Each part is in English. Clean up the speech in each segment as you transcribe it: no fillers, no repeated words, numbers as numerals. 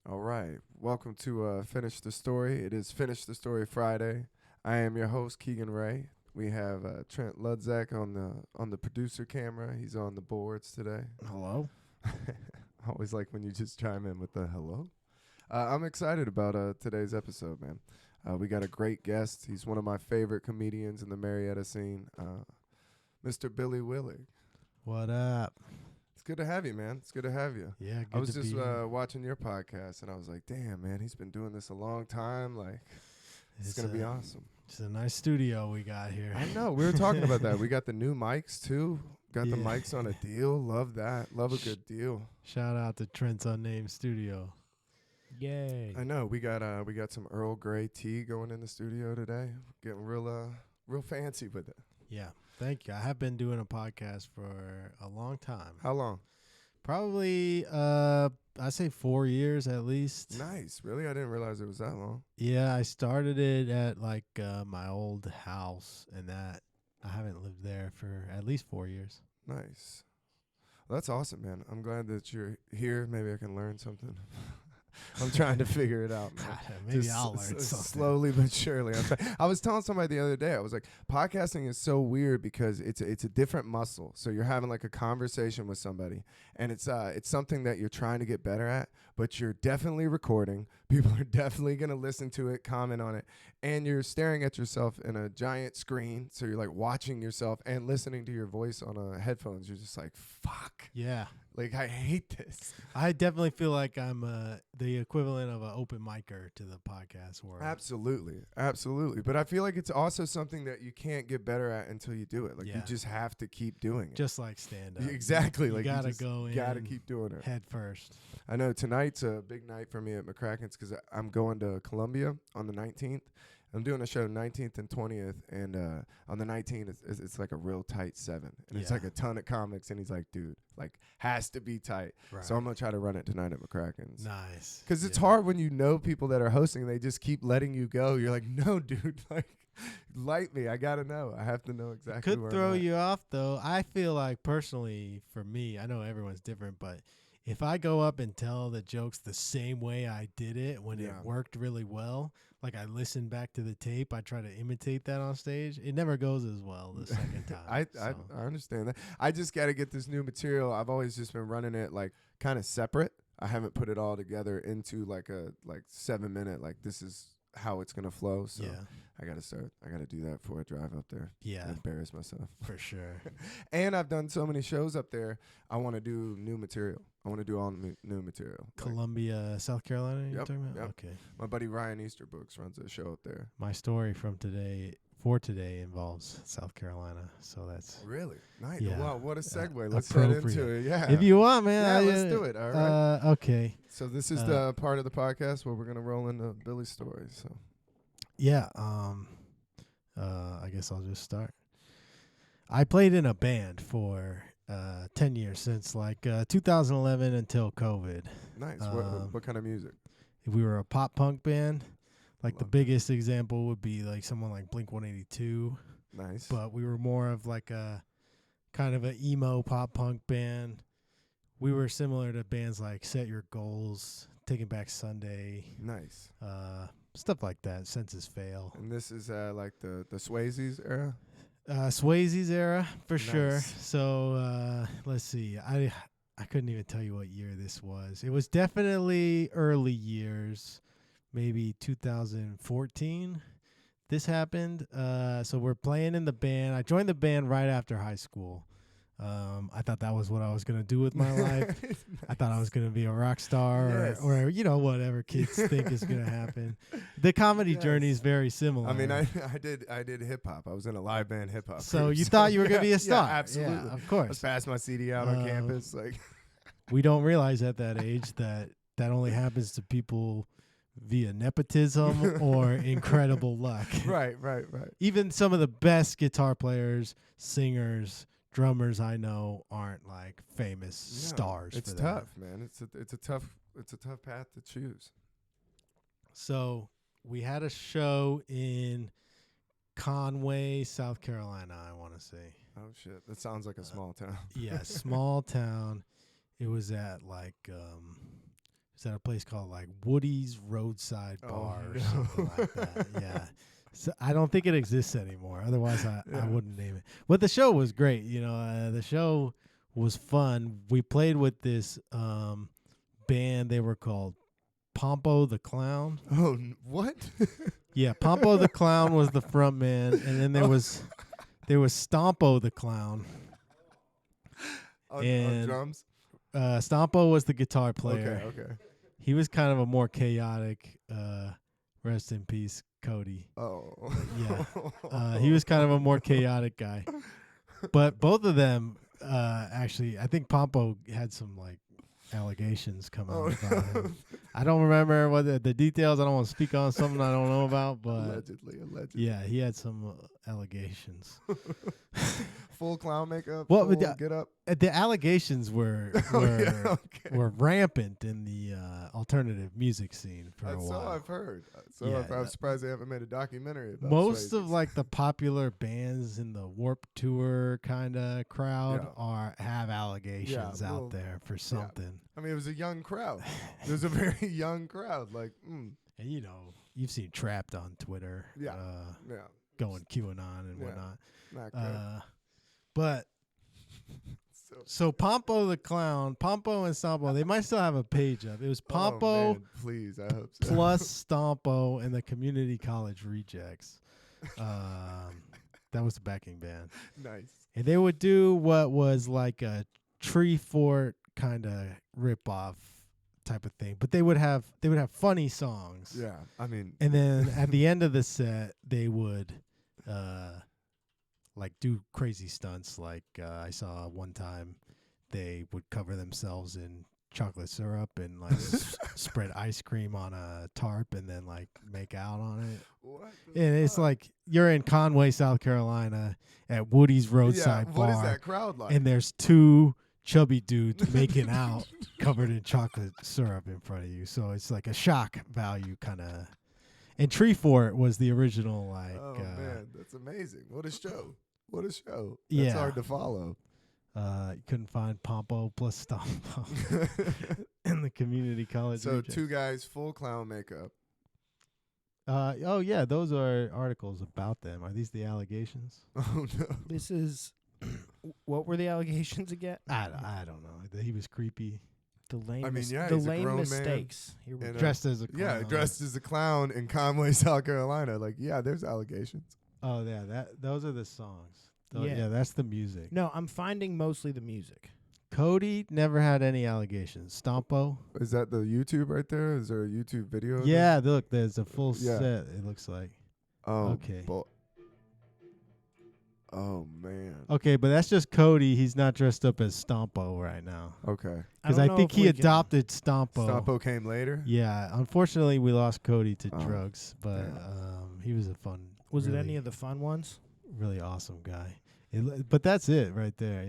All right. Welcome to Finish the Story. It is Finish the Story Friday. I am your host, Keegan Ray. We have Trent Ludzak on the producer camera. He's on the boards today. Hello. I always like when you just chime in with the hello. I'm excited about today's episode, man. We got a great guest. He's one of my favorite comedians in the Marietta scene, Mr. Billy Willig. What up? It's good to have you, man. It's good to have you. Yeah, good I was to just be here. watching your podcast, and I was like, damn, man, he's been doing this a long time. Like, it's going to be awesome. It's a nice studio we got here. I know. We were talking about that. We got the new mics, too. Got the Yeah. mics on a deal. Love that. Love a good deal. Shout out to Trent's Unnamed Studio. Yay. I know. We got some Earl Grey tea going in the studio today. Getting real fancy with it. Yeah, thank you. I have been doing a podcast for a long time. How long? Probably, I say 4 years at least. Nice. Really? I didn't realize it was that long. Yeah, I started it at my old house, and that I haven't lived there for at least 4 years. Nice. Well, that's awesome, man. I'm glad that you're here. Maybe I can learn something. I'm trying to figure it out, man. Maybe Just I'll learn something. slowly but surely. I was telling somebody the other day, I was like, podcasting is so weird because it's a different muscle. So you're having like a conversation with somebody, and it's something that you're trying to get better at, but you're definitely recording. People are definitely gonna listen to it, comment on it, and you're staring at yourself in a giant screen. So you're like watching yourself and listening to your voice on headphones. You're just like, fuck. Yeah. Like, I hate this. I definitely feel like I'm the equivalent of an open micer to the podcast world. Absolutely. But I feel like it's also something that you can't get better at until you do it. Like, you just have to keep doing it. Just like stand up. Exactly. You Like, gotta just go in. gotta keep doing it. Head first. I know tonight's a big night for me at McCracken's because I'm going to Columbia on the 19th. I'm doing a show 19th and 20th, and on the 19th, it's like a real tight 7. And it's like a ton of comics, and he's like, dude, like, has to be tight. Right. So I'm going to try to run it tonight at McCracken's. Nice. Because it's hard when you know people that are hosting, they just keep letting you go. You're like, no, dude, like, light me. I got to know. I have to know exactly Could where throw I'm at. you off, though. I feel like, personally, for me, I know everyone's different, but if I go up and tell the jokes the same way I did it when it worked really well, like I listen back to the tape, I try to imitate that on stage, it never goes as well the second time. I understand that. I just got to get this new material. I've always just been running it like kind of separate. I haven't put it all together into like a 7-minute, like this is how it's going to flow. So I got to do that before I drive up there. Yeah. Embarrass myself. For sure. And I've done so many shows up there. I want to do new material. I want to do all new material. Columbia, South Carolina, you're Yep, talking about? yep. Okay. My buddy Ryan Easterbooks runs a show up there. My story from today involves South Carolina, so that's Really? Nice. Yeah. Wow, what a segue. Let's head into it. Yeah. If you want, man. Yeah, let's do it. All right. Okay. So this is the part of the podcast where we're going to roll into Billy's story. So yeah. I guess I'll just start. I played in a band for 10 years, since 2011 until COVID. nice. What kind of music? We were a pop punk band. Like, the Love biggest example would be like someone like Blink-182. Nice. But we were more of like a kind of an emo pop punk band. We were similar to bands like Set Your Goals, Taking Back Sunday. Nice. Stuff like that. Senses Fail. And this is like the Swayze's era? Swayze's era, for sure. Nice. So let's see. I couldn't even tell you what year this was. It was definitely early years, maybe 2014. This happened. So we're playing in the band. I joined the band right after high school. I thought that was what I was going to do with my life. Nice. I thought I was going to be a rock star or whatever kids think is going to happen. The comedy journey is very similar. I mean, I did hip hop. I was in a live band hip hop. So group, you thought you were going to be a star. Yeah, absolutely. Yeah, of I course. passed my CD out on campus. Like, we don't realize at that age that only happens to people via nepotism or incredible luck. Right. Even some of the best guitar players, singers, drummers I know aren't like famous stars. It's for tough, that. man. It's a tough path to choose. So we had a show in Conway, South Carolina, I want to say. Oh shit, that sounds like a small town. Yeah, small town. It was at was at a place called like Woody's Roadside Bar or something like that. Yeah. So I don't think it exists anymore. Otherwise, I wouldn't name it. But the show was great. You know, the show was fun. We played with this band. They were called Pompo the Clown. Oh, what? Yeah, Pompo the Clown was the front man, and then there was Stompo the Clown. on drums? Stompo was the guitar player. Okay. He was kind of a more chaotic, rest in peace, Cody. Oh. Yeah. He was kind of a more chaotic guy. But both of them, actually, I think Pompo had some, like, allegations come out about him. I don't remember what the details. I don't want to speak on something I don't know about, but Allegedly. yeah, he had some allegations. Full clown makeup. Well, full get up. The allegations were rampant in the alternative music scene for a while. So I've heard. Yeah, I'm surprised they haven't made a documentary about most Swayze. of like the popular bands in the Warped Tour kind of crowd have allegations out there for something. Yeah. I mean, it was a young crowd. It was a very young crowd. Like, and you know, you've seen Trapped on Twitter. Going QAnon and whatnot. Not good. But so Pompo the Clown, Pompo and Stompo, they might still have a page up. It was Pompo, please, I hope so. plus Stompo and the Community College Rejects. That was the backing band. Nice. And they would do what was like a Tree Fort kind of rip-off type of thing, but they would have funny songs. Yeah, I mean, and then at the end of the set, they would like do crazy stunts. Like I saw one time they would cover themselves in chocolate syrup and like spread ice cream on a tarp and then like make out on it. What and it's like you're in Conway, South Carolina at Woody's Roadside Bar. What is that crowd like? And there's two chubby dudes making out covered in chocolate syrup in front of you. So it's like a shock value kind of. And Tree Fort was the original, like. Oh man, that's amazing! What a show! What a show! That's hard to follow. You couldn't find Pompo plus Stompo in the community college. So Rejects. Two guys, full clown makeup. Oh yeah, those are articles about them. Are these the allegations? Oh no, this is. What were the allegations again? I don't know. He was creepy. The lame. The lame mistakes. Dressed as a clown. Yeah, dressed as a clown in Conway, South Carolina. Like, there's allegations. Oh yeah, those are the songs. Yeah, that's the music. No, I'm finding mostly the music. Cody never had any allegations. Stompo. Is that the YouTube right there? Is there a YouTube video? Yeah, look, there's a full set. It looks like. Oh, okay. Oh man. Okay, but that's just Cody. He's not dressed up as Stompo right now. Okay. Because I think he adopted Stompo. Stompo came later. Yeah. Unfortunately, we lost Cody to drugs, but he was a fun. Was it any of the fun ones? Really awesome guy. But that's it right there.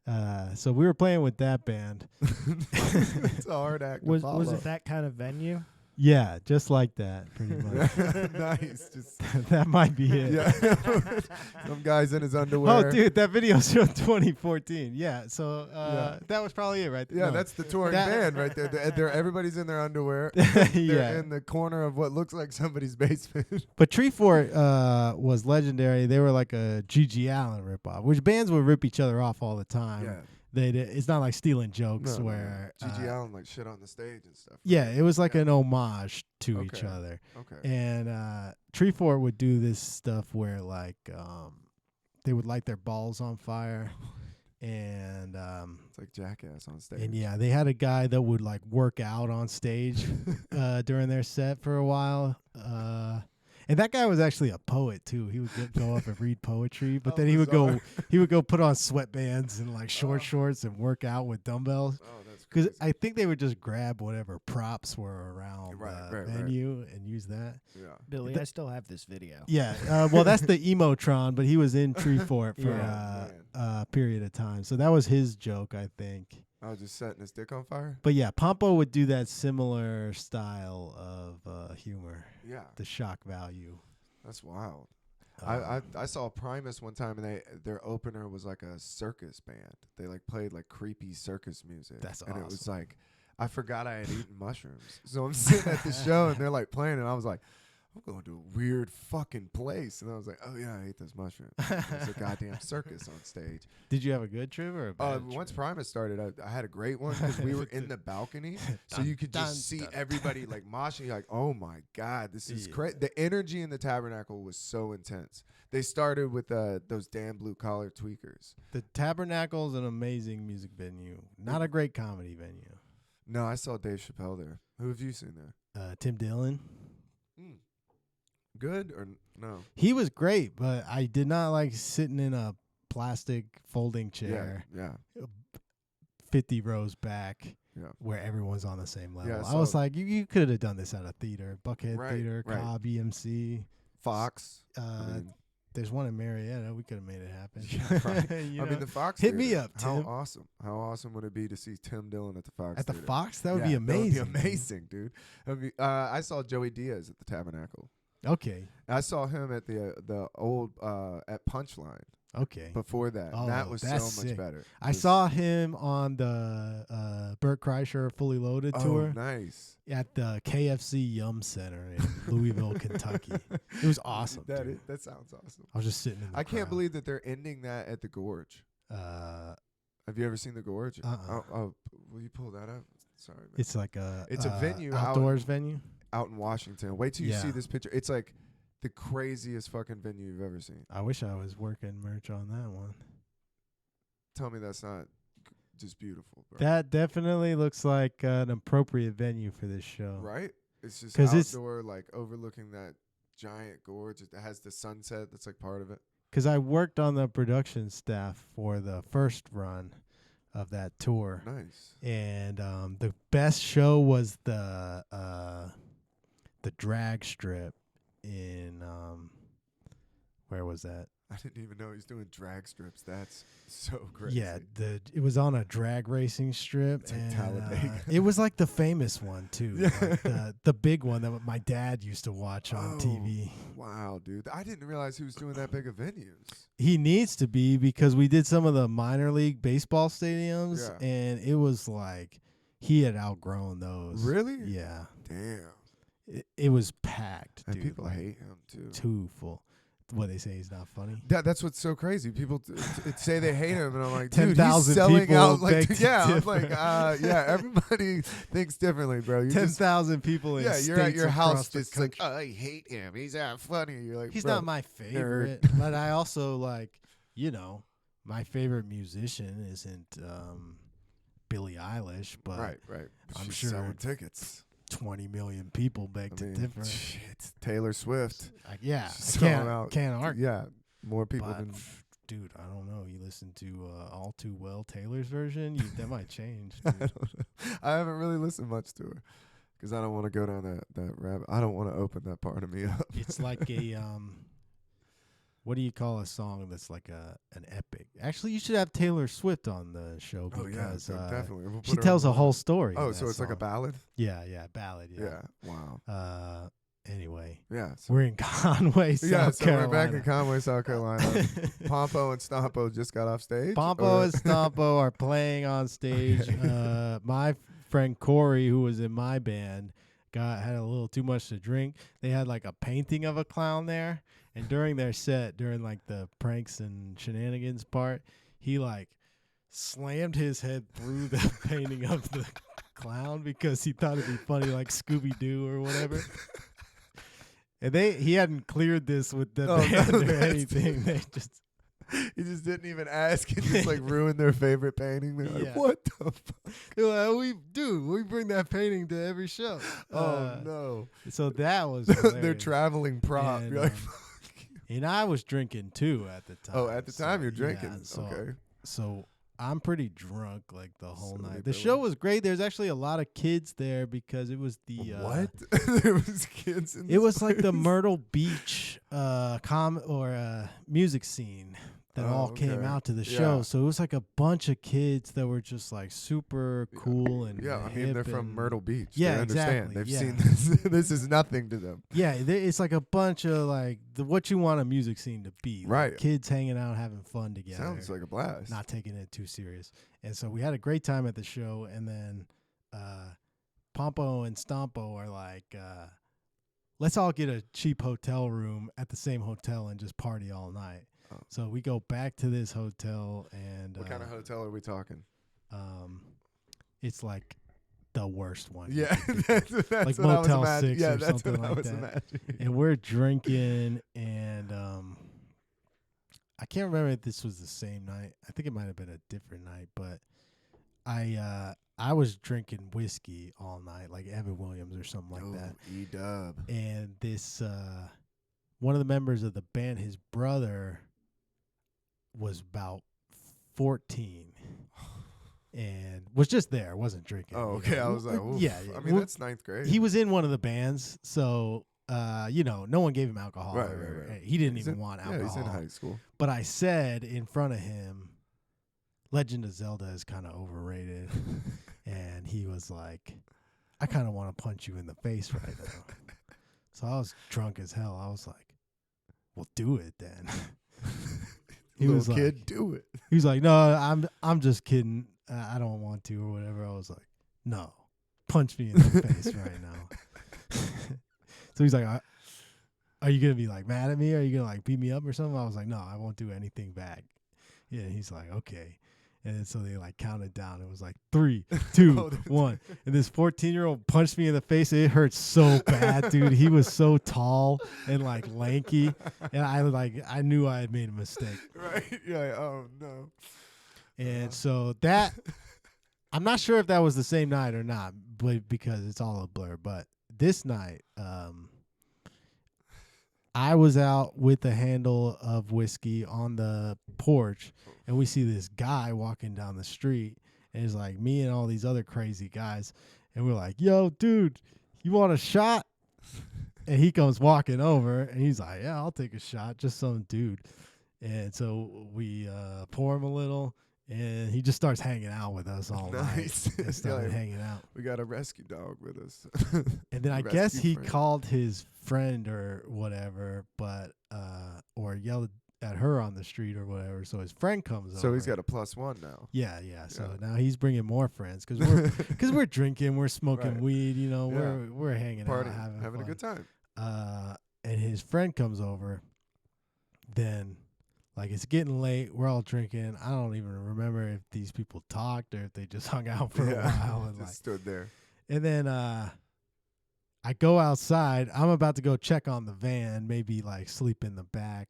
Yeah. So we were playing with that band. It's a hard act. Was it that kind of venue? Yeah, just like that, pretty much. Nice. Just that might be it. Yeah. Some guys in his underwear. Oh, dude, that video's from 2014. Yeah, so that was probably it right there. Yeah, no. that's the touring band right there. Everybody's in their underwear. They're in the corner of what looks like somebody's basement. But Tree Fort was legendary. They were like a G.G. Allen ripoff, which bands would rip each other off all the time. Yeah. It's not like stealing jokes where G.G. Allen like shit on the stage and stuff. Yeah, it was like an homage to each other. Okay. And Tree Fort would do this stuff where like they would light their balls on fire, and it's like Jackass on stage. And yeah, they had a guy that would like work out on stage during their set for a while. And that guy was actually a poet too. He would go up and read poetry, but then he would go put on sweatbands and like shorts and work out with dumbbells. Oh, that's because I think they would just grab whatever props were around the venue and use that. Yeah, Billy, I still have this video. Yeah, well, that's the Emotron, but he was in Tree Fort for a period of time, so that was his joke, I think. I was just setting his dick on fire. But yeah, Pompo would do that similar style of humor. Yeah. The shock value. That's wild. I saw Primus one time, and their opener was like a circus band. They like played like creepy circus music. That's and awesome. It was like, I forgot I had eaten mushrooms. So I'm sitting at the show and they're like playing, and I was like, I'm going to a weird fucking place. And I was like, oh yeah, I ate those mushrooms. There's a goddamn circus on stage. Did you have a good trip or a bad Once trip? Primus started, I had a great one because we were in the balcony, so you could just see everybody like moshing. You're like, oh my god, this is crazy. The energy in the Tabernacle was so intense. They started with those damn blue collar tweakers. The Tabernacle is an amazing music venue, not a great comedy venue. No, I saw Dave Chappelle there. Who have you seen there? Tim Dillon. Good or no? He was great, but I did not like sitting in a plastic folding chair, Yeah. 50 rows back, Yeah. where everyone's on the same level. Yeah, I was like, you could have done this at a theater, Buckhead Right, Theater, right. Cobb, EMC. Fox. I mean, There's one in Marietta. We could have made it happen. yeah, right. You I know? mean, the Fox. Hit me Theater. up, How Tim. awesome! How awesome would it be to see Tim Dillon at the Fox? At the Theater? Fox? That would be Yeah, amazing. That would be amazing, dude. I saw Joey Diaz at the Tabernacle. Okay. I saw him at the old at Punchline Okay. before that. Oh, That was so that's much sick. better. I saw him on the Burt Kreischer Fully Loaded tour Nice. at the KFC Yum Center in Louisville, Kentucky. It was awesome. dude. That sounds awesome. I was just sitting in the I can't crowd. believe that they're ending that at the Gorge. Have you ever seen the Gorge? Oh, will you pull that up? Sorry, man. It's like a It's a venue outdoors venue. out in Washington. Wait till you see Yeah. this picture. It's like the craziest fucking venue you've ever seen. I wish I was working merch on that one. Tell me that's not just beautiful, bro. That definitely looks like an appropriate venue for this show. Right? It's just 'Cause it's- outdoor, like overlooking that giant gorge. It has the sunset that's like part of it. Because I worked on the production staff for the first run of that tour. Nice. And the best show was the drag strip in where was that? I didn't even know he's doing drag strips. That's so crazy. Yeah, it was on a drag racing strip. It's like and, Talladega. it was like the famous one too, Yeah. like the big one that my dad used to watch on Oh, TV. Wow, dude. I didn't realize he was doing that big of venues. He needs to be because we did some of the minor league baseball stadiums, Yeah. and it was like he had outgrown those. Really? Yeah. Damn. It was packed, And dude. people like, hate him too. too full. What they say he's not funny. That's what's so crazy. People say they hate him, and I'm like, dude, 10,000 he's selling people out. Like, beg to yeah, I'm differ. like, yeah. Everybody thinks differently, bro. You're just 10,000 people in yeah. You're at states your across house, the just like, country. oh, I hate him. He's not funny. You're like, He's bro, not my favorite, but I also like, my favorite musician isn't Billie Eilish, but right. I'm She's sure selling tickets. 20 million people beg to differ. Shit, Taylor Swift. She's She's I selling out. can't argue. Yeah, more people But, than. dude, I don't know. You listen to All Too Well Taylor's version, that might change. I Dude. don't know. I haven't really listened much to her because I don't want to go down that rabbit. I don't want to open that part of me up. It's like a what do you call a song that's like an epic? Actually, you should have Taylor Swift on the show Oh yeah, because definitely. We'll put she her tells on a the whole list. story. Oh, in so that it's like a song. ballad. Yeah, ballad. Yeah. Wow. Anyway, Yeah. So we're in Conway, South yeah. So Carolina. we're back in Conway, South Carolina. Pompo and Stompo just got off stage. Pompo or- and Stompo are playing on stage. Okay. My friend Corey, who was in my band, had a little too much to drink. They had like a painting of a clown there, and during their set, during like the pranks and shenanigans part, he like slammed his head through the painting of the clown because he thought it'd be funny, like Scooby Doo or whatever. And he hadn't cleared this with the band or that's anything. They just He just didn't even ask. He just like ruined their favorite painting. They're like, Yeah. what the fuck? They're like, we bring that painting to every show. Oh no. So that was Their hilarious. traveling prop. And, You're like, and I was drinking too at the time. oh, at the time you're yeah, drinking. so, Okay. So I'm pretty drunk like the whole Silly night. The Billy. show was great. There's actually a lot of kids there because it was the What? There was kids in It this was like the place? Myrtle Beach music scene that Oh, all came okay. out to the Yeah. show. So it was like a bunch of kids that were just like super cool and Yeah, I mean they're hip from and- Myrtle Beach. Yeah, they understand. exactly, They've yeah. seen this. This is nothing to them. Yeah, it's like a bunch of like what you want a music scene to be. Like Right. kids hanging out, having fun together. Sounds like a blast. not taking it too serious. And so we had a great time at the show, and then Pompo and Stompo are like, let's all get a cheap hotel room at the same hotel and just party all night. Oh. So we go back to this hotel, and What kind of hotel are we talking? It's like the worst one. Yeah, that's like what I was Motel imagining. 6 Yeah, or that's something what I like was that. imagining. And we're drinking, and I can't remember if this was the same night. I think it might have been a different night, but I was drinking whiskey all night, like Evan Williams or something like that. E-dub. And this one of the members of the band, his brother was about 14 and was just there, wasn't drinking. Oh, okay. I was like, oof. yeah. I mean, that's ninth grade. He was in one of the bands, so no one gave him alcohol. Right. He didn't even want alcohol. Yeah, he's in high school. But I said in front of him, Legend of Zelda is kind of overrated. And he was like, I kind of want to punch you in the face right now. So I was drunk as hell. I was like, well, do it then. He was like, kid, do it. He was like, no, I'm just kidding. I don't want to or whatever. I was like, no, punch me in the face right now. So he's like, are you going to be like mad at me? Are you going to like beat me up or something? I was like, no, I won't do anything back. Yeah, he's like, okay. And then so they like counted down. It was like 3, 2, 1. And this 14-year-old punched me in the face. It hurt so bad, dude. He was so tall and like lanky. And I knew I had made a mistake. Right. You're like, oh no. And so that, I'm not sure if that was the same night or not, but because it's all a blur. But this night, I was out with a handle of whiskey on the porch, and we see this guy walking down the street, and it's like me and all these other crazy guys, and we're like, yo, dude, you want a shot? And he comes walking over, and he's like, yeah, I'll take a shot, just some dude. And so we pour him a little, and he just starts hanging out with us all Nice. night. And started hanging out. We got a rescue dog with us. And then I Rescue guess he friend. called his friend or whatever, but or yelled at her on the street or whatever. So his friend comes over. So he's got a +1 now. Yeah. So Yeah. now he's bringing more friends because we're drinking, we're smoking Right. weed, Yeah. we're hanging Party, out, having a fun. good time. And his friend comes over. Then, like, it's getting late. We're all drinking. I don't even remember if these people talked or if they just hung out for a while. And Just stood there. And then I go outside. I'm about to go check on the van, maybe like sleep in the back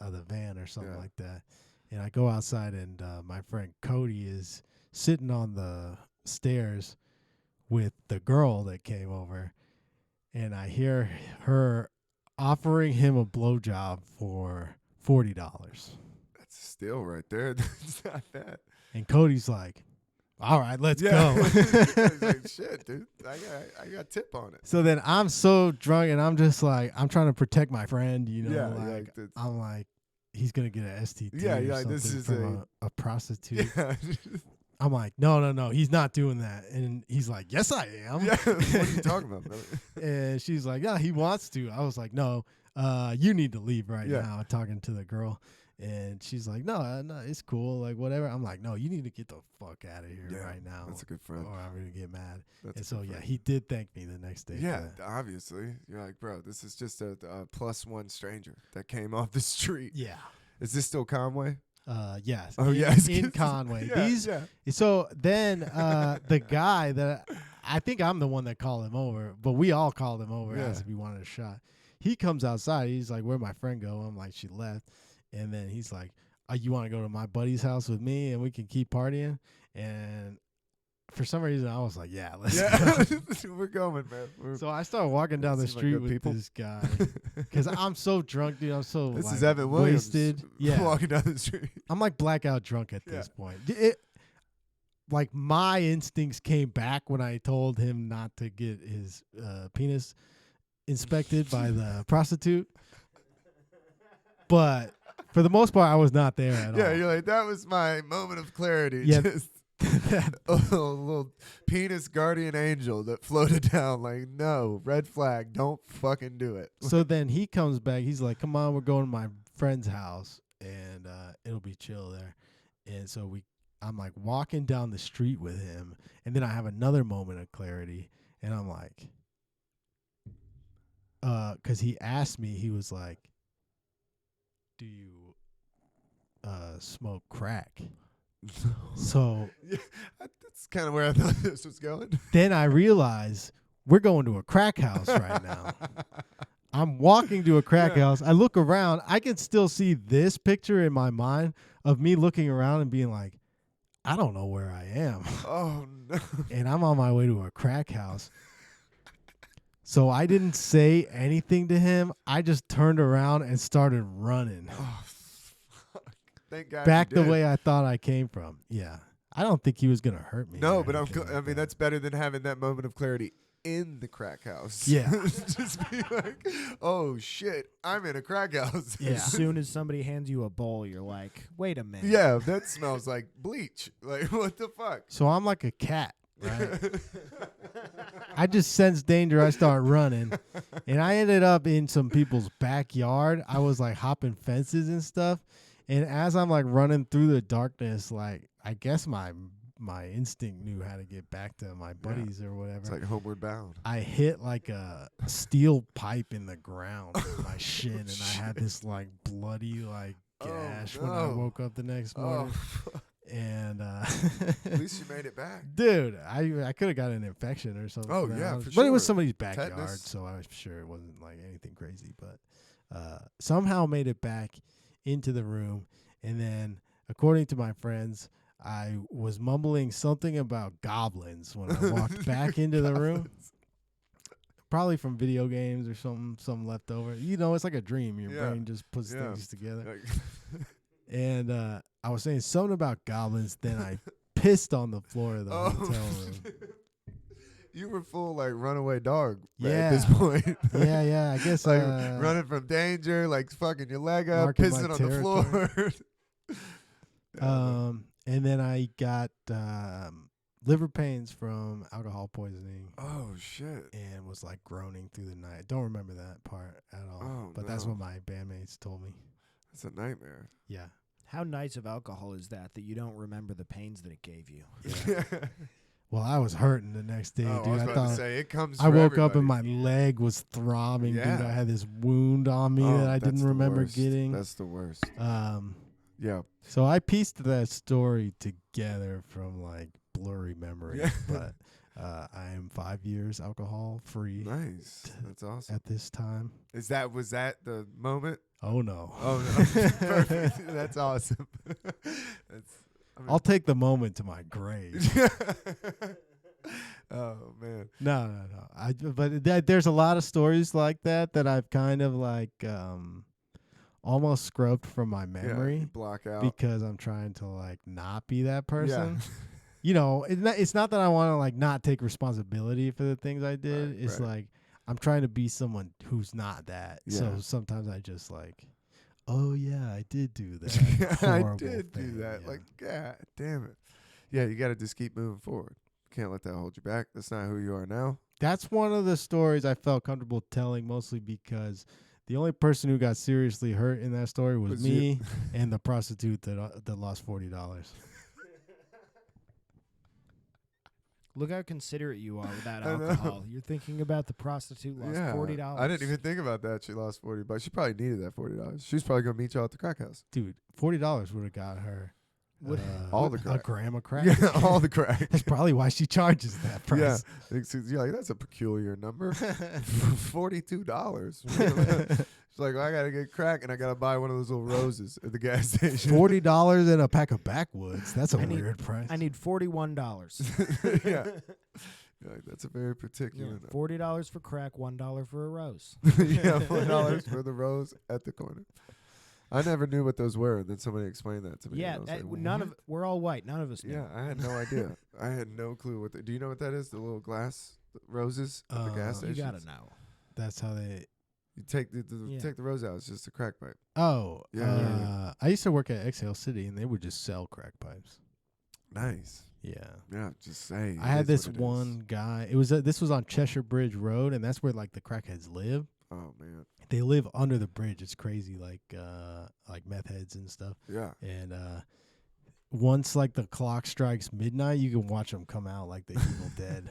of the van or something like that. And I go outside, and my friend Cody is sitting on the stairs with the girl that came over. And I hear her offering him a blowjob for $40. That's a steal right there. That's not bad. And Cody's like, all right, let's go. He's like, shit, dude. I got tip on it. So then I'm so drunk, and I'm just like, I'm trying to protect my friend, Yeah, like that's- I'm like, he's gonna get an STD Yeah, or yeah, something this is from a prostitute. Yeah. I'm like, no, he's not doing that. And he's like, yes, I am. Yeah. What are you talking about, brother? And she's like, yeah, he wants to. I was like, no, you need to leave right Yeah. now, talking to the girl. And she's like, no, it's cool, like whatever. I'm like, no, you need to get the fuck out of here right now. That's a good friend. Or I'm gonna get mad. That's And a so good yeah, friend. he did thank me the next day. for Yeah, that. obviously. You're like, bro, this is just a +1 stranger that came off the street. Yeah. Is this still Conway? Yes. Oh, in, yeah. in Conway. Yeah. So then the guy that I think I'm the one that called him over, but we all called him over, Yeah. asked if he wanted a shot. He comes outside. He's like, where'd my friend go? I'm like, she left. And then he's like, you want to go to my buddy's house with me and we can keep partying? And for some reason, I was like, yeah, let's go. We're going, man. So I started walking down the Seem like street good with people. this guy because I'm so drunk, dude. I'm so This like, is Evan Williams wasted. Yeah, walking down the street. I'm like blackout drunk at Yeah. this point. Like my instincts came back when I told him not to get his penis inspected by the prostitute. But for the most part, I was not there at all. Yeah, you're like, that was my moment of clarity. Yeah. Just a little penis guardian angel that floated down like, no, red flag, don't fucking do it. So then he comes back. He's like, come on, we're going to my friend's house, and it'll be chill there. And so I'm like walking down the street with him, and then I have another moment of clarity, and I'm like, because he asked me, he was like, "Do you smoke crack?" So Yeah, that's kind of where I thought this was going. then I realize we're going to a crack house right now. I'm walking to a crack house. I look around. I can still see this picture in my mind of me looking around and being like, I don't know where I am. Oh no! And I'm on my way to a crack house. So I didn't say anything to him. I just turned around and started running Oh, fuck. Thank God. back you the did. way I thought I came from. Yeah. I don't think he was going to hurt me. No, or but anything like I mean, that. that's better than having that moment of clarity in the crack house. Yeah. Just be like, oh shit, I'm in a crack house. Yeah. As soon as somebody hands you a bowl, you're like, wait a minute. Yeah, that smells like bleach. Like, what the fuck? So I'm like a cat, right? I just sense danger. I start running, and I ended up in some people's backyard. I was like hopping fences and stuff, and as I'm like running through the darkness, like I guess my instinct knew how to get back to my buddies or whatever. It's like Homeward Bound. I hit like a steel pipe in the ground with my shin, and I had this like bloody like gash when I no. woke up the next morning. Oh, And at least you made it back. dude, I could have got an infection or something. Oh, from that. yeah, But for it was sure. somebody's backyard, Tetanus. so I was sure it wasn't like anything crazy. But somehow made it back into the room, and then according to my friends, I was mumbling something about goblins when I walked back into the room. Probably from video games or something left over. You know, it's like a dream. Your Yeah. brain just puts Yeah. things together. Like, And I was saying something about goblins. Then I pissed on the floor of the hotel room. you were full like runaway dog at Yeah. this point. Yeah. I guess like running from danger, like fucking your leg up, marking my pissing on the floor. And then I got liver pains from alcohol poisoning Oh shit. and was like groaning through the night. Don't remember that part at all. Oh, but that's no. what my bandmates told me. That's a nightmare. Yeah. How nice of alcohol is that you don't remember the pains that it gave you? Yeah. Well, I was hurting the next day, Oh, dude. I was I about thought to say it comes. I for woke up everybody. and my leg was throbbing, dude. Yeah. I had this wound on me Oh, that I that's didn't the remember worst. getting. That's the worst. Yeah. So I pieced that story together from like blurry memories, Yeah. but I am 5 years alcohol free Nice. That's awesome. at this time. Was that the moment? Oh no. Oh no. Perfect. That's awesome. I'll take the moment to my grave. Oh man. No. But there's a lot of stories like that I've kind of like almost scrubbed from my Yeah, memory you block out. because I'm trying to like not be that Yeah. person. You know, it's not that I want to like not take responsibility for the things I did. Right, it's right. like I'm trying to be someone who's not that. So Yeah. sometimes I just like, oh yeah, I did do that. I horrible did do thing, that. yeah. Like, God damn it. Yeah, you got to just keep moving forward. Can't let that hold you back. That's not who you are now. That's one of the stories I felt comfortable telling, mostly because the only person who got seriously hurt in that story was Was me you. and the prostitute that lost $40. Look how considerate you are with that I know. alcohol. You're thinking about the prostitute lost Yeah. $40. I didn't even think about that. She lost $40. She probably needed that $40. She was probably gonna meet y'all at the crack house. Dude, $40 would have got her All the a crack. gram of crack. Yeah, all the crack. That's probably why she charges that price. Yeah, you're like, that's a peculiar number. $42. She's like, well, I gotta get crack and I gotta buy one of those little roses at the gas station. $40 and a pack of backwoods. That's a I need- weird price. I need $41. Yeah. You're like, that's a very particular number. $40 for crack, $1 for a rose. Yeah, $4 for the rose at the corner. I never knew what those were, and then somebody explained that to me. Yeah, and I was like, none "What?" of we're all white. None of us knew. Yeah, I had no idea. I had no clue what. Do you know what that is? The little glass roses at the gas You station. gotta know. That's how they. You take the Yeah. take the rose out. It's just a crack pipe. Oh, Yeah. I used to work at Exhale City, and they would just sell crack pipes. Nice. Yeah. Yeah, just say. I had this one guy. It was this was on Cheshire Bridge Road, and that's where like the crackheads live. Oh man. They live under the bridge. It's crazy, like meth heads and stuff. Yeah. And once like the clock strikes midnight, you can watch them come out like the Evil Dead.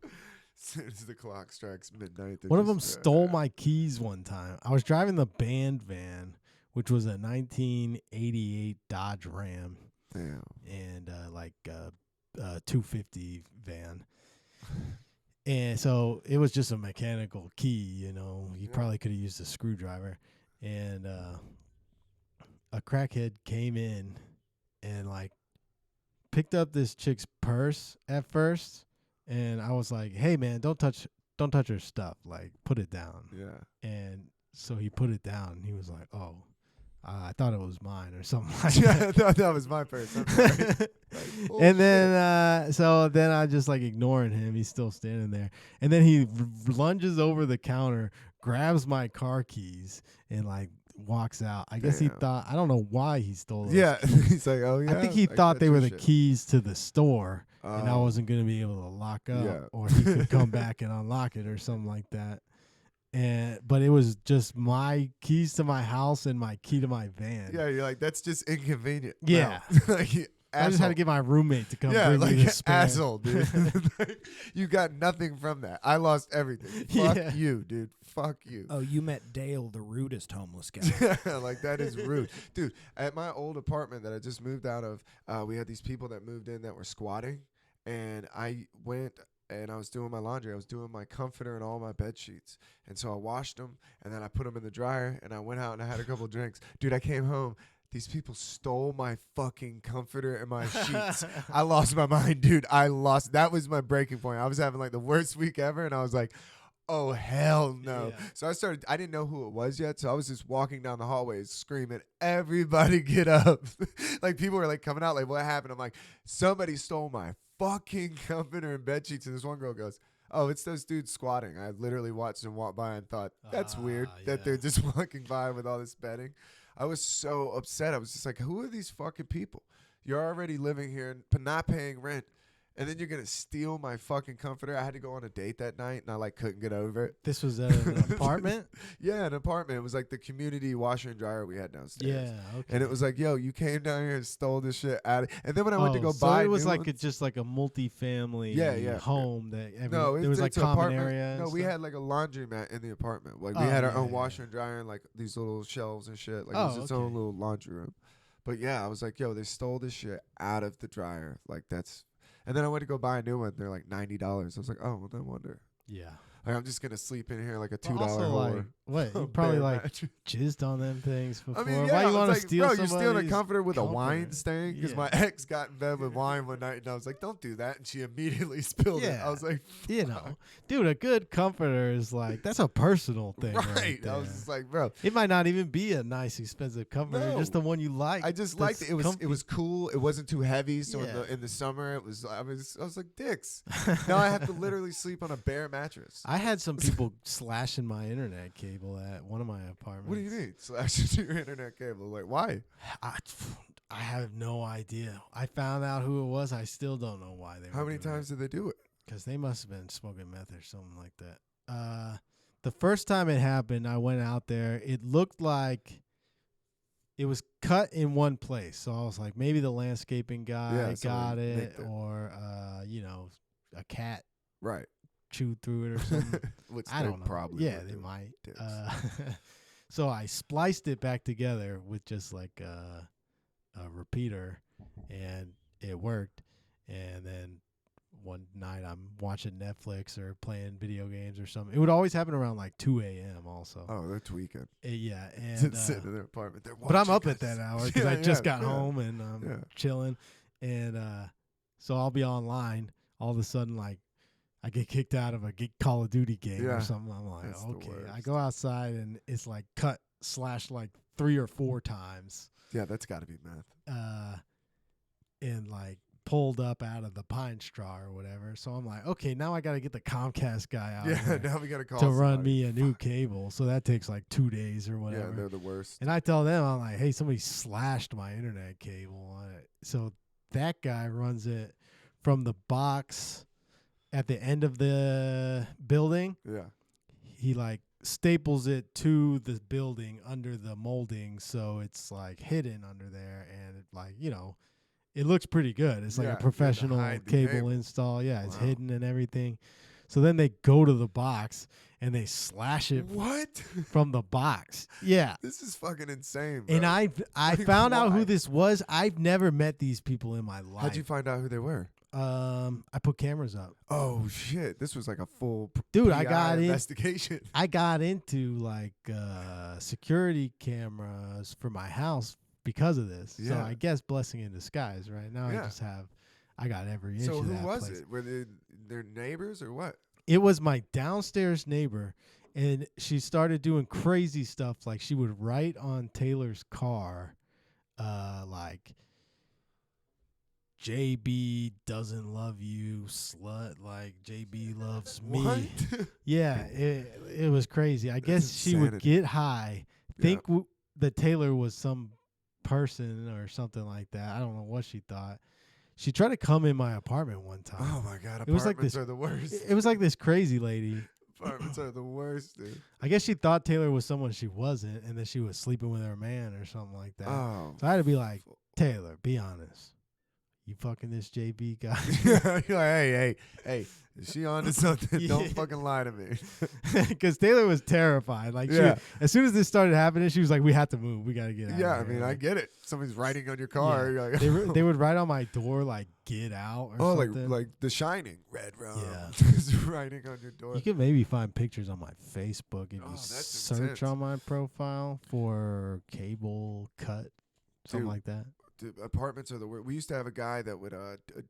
As soon as the clock strikes midnight, One of them stole my keys one time. I was driving the band van, which was a 1988 Dodge Ram. Damn. And 250 van. And so it was just a mechanical key, you know. You probably could have used a screwdriver. And a crackhead came in and like picked up this chick's purse at first, and I was like, "Hey man, don't touch her stuff. Like, put it down." Yeah. And so he put it down. And he was like, "Oh, I thought it was mine or something like Yeah, that." I thought that was my purse. I'm sorry. Like, And then so then I just like ignoring him. He's still standing there, and then he lunges over the counter, grabs my car keys, and like walks out. I guess he Damn. thought, I don't know why he stole those Yeah. keys. He's like, oh, yeah. I think he thought got they your were the shit. keys to the store, and I Oh. wasn't going to be able to lock up, Yeah. or he could come back and unlock it or something like that. But it was just my keys to my house and my key to my van. Yeah, you're like, that's just inconvenient. Yeah. Wow. Like, I just had to get my roommate to come bring like me the spare. asshole, dude. Like, you got nothing from that. I lost everything. Fuck Yeah. you, dude. Fuck you. Oh, you met Dale, the rudest homeless guy. Like, that is rude. Dude, at my old apartment that I just moved out of, we had these people that moved in that were squatting, and I went and I was doing my laundry. I was doing my comforter and all my bed sheets. And so I washed them, and then I put them in the dryer, and I went out and I had a couple drinks. Dude, I came home. These people stole my fucking comforter and my sheets. I lost my mind, dude. That was my breaking point. I was having like the worst week ever, and I was like, oh, hell no. Yeah. So I didn't know who it was yet, so I was just walking down the hallways screaming, everybody get up. Like, people were like coming out, like, what happened? I'm like, somebody stole my fucking comforter and bed sheets. And this one girl goes, oh, it's those dudes squatting. I literally watched them walk by and thought, that's weird that they're just walking by with all this bedding. I was so upset. I was just like, who are these fucking people? You're already living here and not paying rent, and then you're going to steal my fucking comforter. I had to go on a date that night, and I like couldn't get over it. This was at an apartment? Yeah, an apartment. It was like the community washer and dryer we had downstairs. Yeah, okay. And it was like, yo, you came down here and stole this shit out of. And then when I went to go so buy it was new like ones, just like a multi-family Yeah. home that no, there was like it's an common apartment. area. No, and we stuff? had like a laundromat in the apartment. Like we Oh, had our yeah, own yeah, washer yeah. and dryer and like these little shelves and shit. Like Oh, it was its own okay. little laundry room. But yeah, I was like, yo, they stole this shit out of the dryer. Like that's. And then I went to go buy a new one. They're like $90. I was like, oh, well, no wonder. Yeah. Like I'm just gonna sleep in here like a $2 Well, also, whore. like, what? You a probably bare like mattress. jizzed on them things before. I mean, yeah, Why you I was want to like, steal bro, you're stealing a somebody's comforter with a comforter? wine stain? Because Yeah. my ex got in bed with wine one night, and I was like, don't do that. And she immediately spilled it. Yeah. I was like, You know, dude, a good comforter is like, that's a personal thing. Right. right. I there. was just like, bro. It might not even be a nice, expensive comforter, No. just the one you like. I just that's liked it. It comfy. was cool. It wasn't too heavy. So Yeah. in the summer, I was like, dicks. Now I have to literally sleep on a bare mattress. I had some people slashing my internet cable at one of my apartments. What do you mean? Slash your internet cable? Like, why? I have no idea. I found out who it was. I still don't know why they. How many times did they do it? Because they must have been smoking meth or something like that. The first time it happened, I went out there. It looked like it was cut in one place. So I was like, maybe the landscaping guy Yeah, got somebody it, nicked it. or a cat Right. chewed through it or something. Which I they don't know. probably Yeah, would they do. might. Dicks. So I spliced it back together with just like a repeater, and it worked. And then one night I'm watching Netflix or playing video games or something. It would always happen around like 2 a.m. also. Oh, they're tweaking. Yeah, and Sitting in their apartment. They're but I'm watching up at guys. that hour because Yeah, I just yeah, got yeah. home and I'm chilling, and so I'll be online. All of a sudden, like, I get kicked out of a Call of Duty game Yeah. or something. I'm like, That's the okay. I worst. go outside and it's like cut / like 3 or 4 times, Yeah, that's got to be math. and like pulled up out of the pine straw or whatever. So I'm like, okay, now I got to get the Comcast guy out Yeah, here now we got to call to run somebody. me a new cable. So that takes like 2 days or Yeah, whatever. they're the worst. And I tell them, I'm like, hey, somebody slashed my internet cable on it. So that guy runs it from the box at the end of the building. Yeah. He like staples it to the building under the molding, so it's like hidden under there, and it, like, you know, it looks pretty good. It's like Yeah, a you had to professional hide the cable cable. install. Yeah, it's Wow. hidden and everything. So then they go to the box and they slash it What? from the box. Yeah. This is fucking insane, bro. And I Like, found out why? who this was. I've never met these people in my life. How'd you find out who they were? I put cameras up. Oh shit! This was like a full Dude, PI I got in. investigation. I got into like security cameras for my house because of this. So Yeah. I guess blessing in disguise. Right now, Yeah. I got every inch So of who that was place. it? Were they their neighbors or what? It was my downstairs neighbor, and she started doing crazy stuff. Like she would write on Taylor's car, like, JB doesn't love you, slut. Like JB loves me. What? Yeah, it was crazy. I guess she would insanity. get high, think that Taylor was some person or something like that. I don't know what she thought. She tried to come in my apartment one time. Oh my god! It was like Apartments this- are the worst. It was like this crazy lady. Apartments are the worst, dude. I guess she thought Taylor was someone she wasn't, and then she was sleeping with her man or something like that. Oh. So I had to be like, Taylor, be honest. You fucking this JB guy? You're like, hey, is she on to something? Yeah. Don't fucking lie to me. Because Taylor was terrified. Like, Yeah. as soon as this started happening, she was like, we have to move. We got to get out. Yeah, of I mean, here. I get it. Somebody's writing on your car. Yeah. You're like, They would write on my door, like, get out or oh, something. like The Shining, red rum. Yeah. Just writing on your door. You could maybe find pictures on my Facebook if Oh, you that's search intense. on my profile for cable cut, something Dude. like that. Dude, apartments are the worst. We used to have a guy that would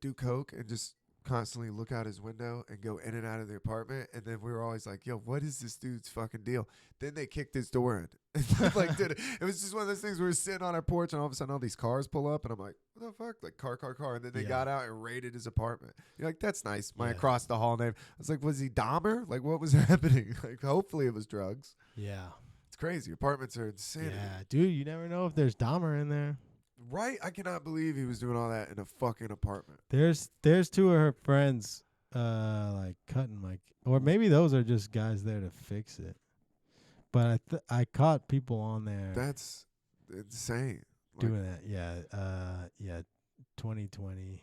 do coke and just constantly look out his window and go in and out of the apartment. And then we were always like, yo, what is this dude's fucking deal? Then they kicked his door in. Like, dude, it was just one of those things where we were sitting on our porch and all of a sudden all these cars pull up and I'm like, what the fuck? Like, car. And then they Yeah. got out and raided his apartment. You're like, that's nice. My Yeah. across the hall name. I was like, was he Dahmer? Like, what was happening? Like, hopefully it was drugs. Yeah. It's crazy. Apartments are insane. Yeah, dude, you never know if there's Dahmer in there. Right? I cannot believe he was doing all that in a fucking apartment. There's two of her friends like cutting my, or maybe those are just guys there to fix it. But I caught people on there That's insane. doing that. Yeah, 2020.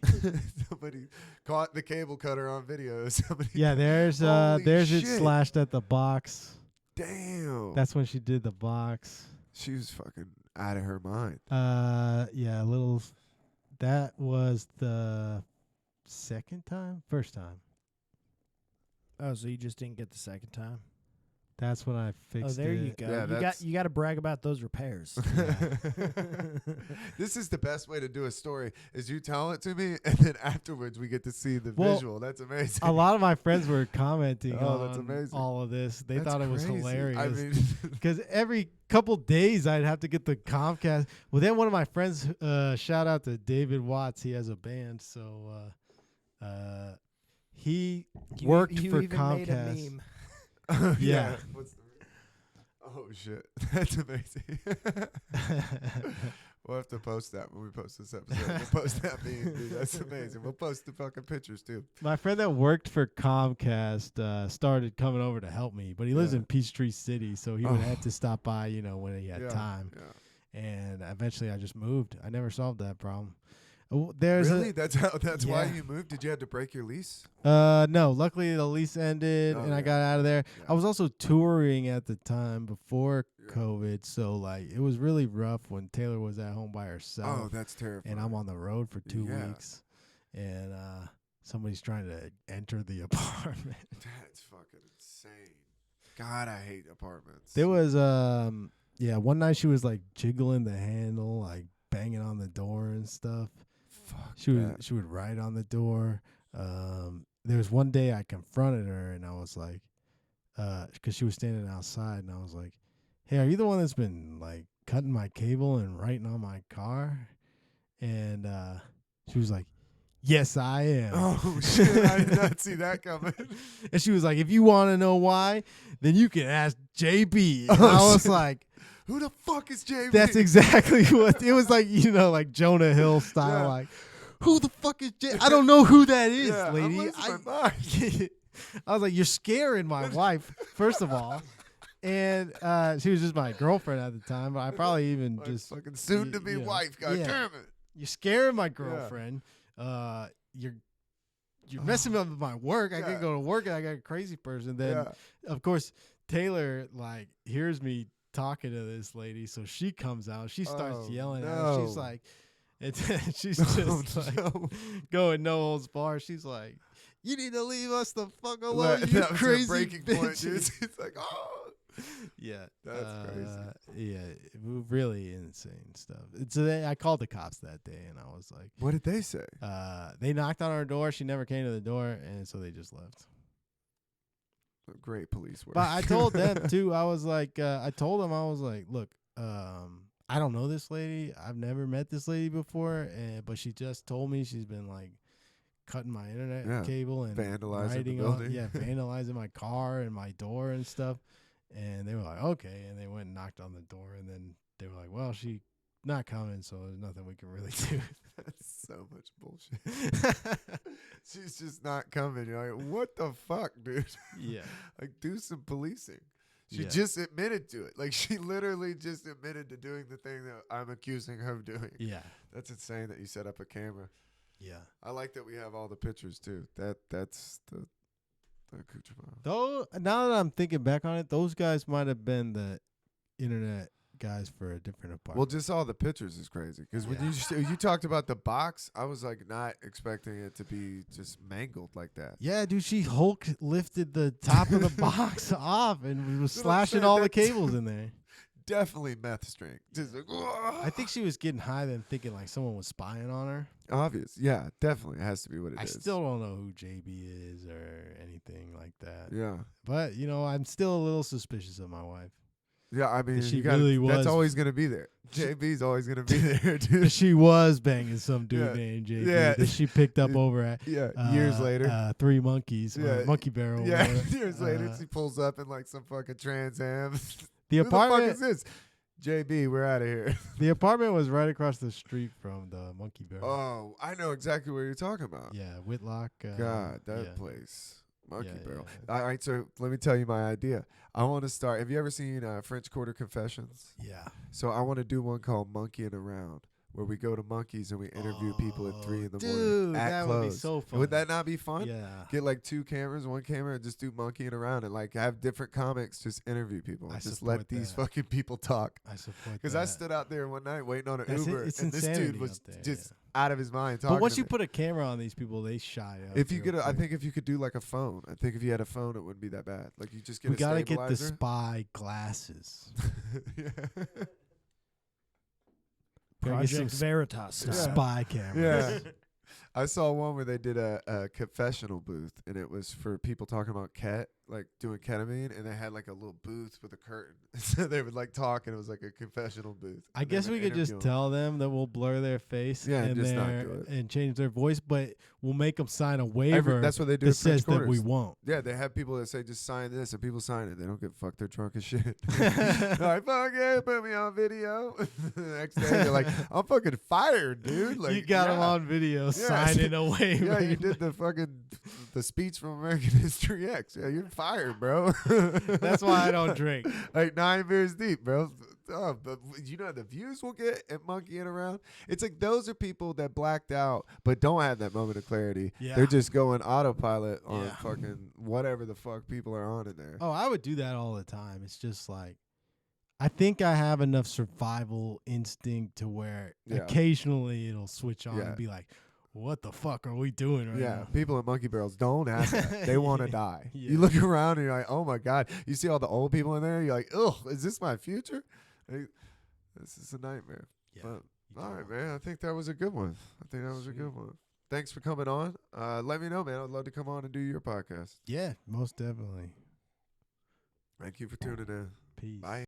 Somebody caught the cable cutter on video. Somebody. Yeah, there's Holy it shit. slashed at the box. Damn. That's when she did the box. She was fucking out of her mind. Yeah, a little. That was the first time. Oh, so you just didn't get the second time? That's when I fixed it. Oh, there you go. Yeah, you got to brag about those repairs. This is the best way to do a story is you tell it to me and then afterwards we get to see the Well, visual. That's amazing. A lot of my friends were commenting Oh, that's on amazing. all of this. They That's thought it was crazy. hilarious. I mean, Because every couple days I'd have to get the Comcast. Well, then one of my friends, shout out to David Watts. He has a band, so he worked you for even Comcast. Made a meme. yeah. What's the Oh shit, that's amazing. We'll have to post that when we post this episode. We'll post that meme, dude. That's amazing. We'll post the fucking pictures too. My friend that worked for Comcast started coming over to help me, but he lives Yeah. in Peachtree City, so he would have to stop by, when he had Yeah, time. Yeah. And eventually, I just moved. I never solved that problem. There's Really? That's why Yeah. you moved? Did you have to break your lease? No. Luckily, the lease ended, Oh, and I yeah. got out of there. Yeah. I was also touring at the time before Yeah. COVID, so like it was really rough when Taylor was at home by herself, Oh, that's terrifying. and I'm on the road for 2 Yeah. weeks, and somebody's trying to enter the apartment. That's fucking insane. God, I hate apartments. There was one night she was like jiggling the handle, like banging on the door and stuff. Fuck She that. would write on the door. There was one day I confronted her and I was like, because she was standing outside, and I was like, "Hey, are you the one that's been like cutting my cable and writing on my car?" And she was like, "Yes, I am." Oh shit! I did not see that coming. And she was like, "If you want to know why, then you can ask JB." And Oh, I was shit. like, Who the fuck is JB? that's exactly what it was like, like Jonah Hill style. Yeah. Like, who the fuck is JB? I don't know who that is, Yeah, I'm lady. losing my mind. I was like, you're scaring my wife, first of all. And she was just my girlfriend at the time. But I probably even My just fucking soon to be you know, wife. God yeah. damn it. You're scaring my girlfriend. You're messing up with my work. I Yeah. can go to work and I got a crazy person. Then Yeah. of course Taylor like hears me talking to this lady, so she comes out. She starts Oh, yelling at her. no. She's like, she's just like going no holds bar. She's like, "You need to leave us the fuck alone, you that was her crazy breaking point, dude. bitches." It's like, oh. Yeah, That's crazy. Yeah, really insane stuff. I called the cops that day, and I was like, What did they say? they knocked on our door. She never came to the door, and so they just left. Great police work. But I told them too. I was like, I told them, I was like, look, I don't know this lady. I've never met this lady before, but she just told me she's been like cutting my internet cable and vandalizing the writing building. vandalizing my car and my door and stuff. And they were like, okay, and they went and knocked on the door, and then they were like, well, she not coming, so there's nothing we can really do. That's so much bullshit. She's just not coming. You're like, what the fuck, dude? Yeah. Like, do some policing. She Yeah. just admitted to it. Like, she literally just admitted to doing the thing that I'm accusing her of doing. Yeah. That's insane that you set up a camera. Yeah. I like that we have all the pictures, too. That's the accoutrement. Though, now that I'm thinking back on it, those guys might have been the internet guys for a different apartment. Well, just all the pictures is crazy. Because when you talked about the box, I was like not expecting it to be just mangled like that. Yeah, dude, she Hulk lifted the top of the box off and was slashing all the cables in there. Definitely meth strength. Just like, I think she was getting high then thinking like someone was spying on her. obvious. Yeah, definitely. It has to be what it I is. still don't know who JB is or anything like that. Yeah. But, I'm still a little suspicious of my wife. Yeah, I mean, She you gotta, really that's was- always going to be there. JB's always going to be there, dude. She was banging some dude Yeah. named JB Yeah. that she picked up over at Yeah, years later. Three Monkeys, Yeah. Monkey Barrel. Yeah, whatever. years later, she pulls up in like some fucking Trans Am. The Who the fuck apartment is this? JB, we're out of here. The apartment was right across the street from the Monkey Barrel. Oh, I know exactly what you're talking about. Yeah, Whitlock. God, that yeah. place. Monkey Yeah, Barrel. yeah. All right, so let me tell you my idea. I want to start. Have you ever seen French Quarter Confessions? Yeah. So I want to do one called Monkeying Around, where we go to Monkeys and we interview people at 3 in the morning Dude, at that close. would be so fun. Would that not be fun? Yeah. Get like 2 cameras, 1 camera, and just do monkeying around and like have different comics just interview people. I And just support let these that. fucking people talk. I support Because that. I stood out there one night waiting on an That's it. Uber, It's and this dude insanity was out there, just yeah. out of his mind talking. But once to you me. put a camera on these people, they shy up. If you real get, I quick. think if you could do like a phone, I think if you had a phone, it wouldn't be that bad. Like you just get we a gotta get the stabilizer. spy glasses. Yeah. Gotta get some Project Veritas. some Yeah. spy cameras. Yeah. I saw one where they did a confessional booth, and it was for people talking about like doing ketamine, and they had like a little booth with a curtain. So they would like talk, and it was like a confessional booth. I And they guess would we could just interview 'em. tell them that we'll blur their face Yeah, and just not do it. and change their voice, but we'll make them sign a waiver That's what they do that at French says that we Quarters. won't. Yeah, they have people that say just sign this, and people sign it. They don't get fucked. They're drunk as shit. They're like, fuck yeah, put me on video. The next day, they're like, I'm fucking fired, dude. Like, you got them yeah. on video Yeah. signing a waiver. Yeah, you did the speech from American History X. Yeah, you're fired, bro. That's why I don't drink. Like 9 beers deep, bro. Oh, but you know the views we'll get at monkeying around. It's like those are people that blacked out but don't have that moment of clarity. Yeah. They're just going autopilot on Yeah. fucking whatever the fuck people are on in there. Oh, I would do that all the time. It's just like I think I have enough survival instinct to where Yeah. occasionally it'll switch on Yeah. and be like, what the fuck are we doing right Yeah, now? people at Monkey Barrels don't have that. They want to die. Yeah. You look around and you're like, oh my God. You see all the old people in there. You're like, ugh, is this my future? Like, this is a nightmare. Yeah, But, you all right, don't. man. I think that was a good one. I think that was a Sweet. good one. Thanks for coming on. Let me know, man. I'd love to come on and do your podcast. Yeah, most definitely. Thank you for tuning in. Peace. Bye.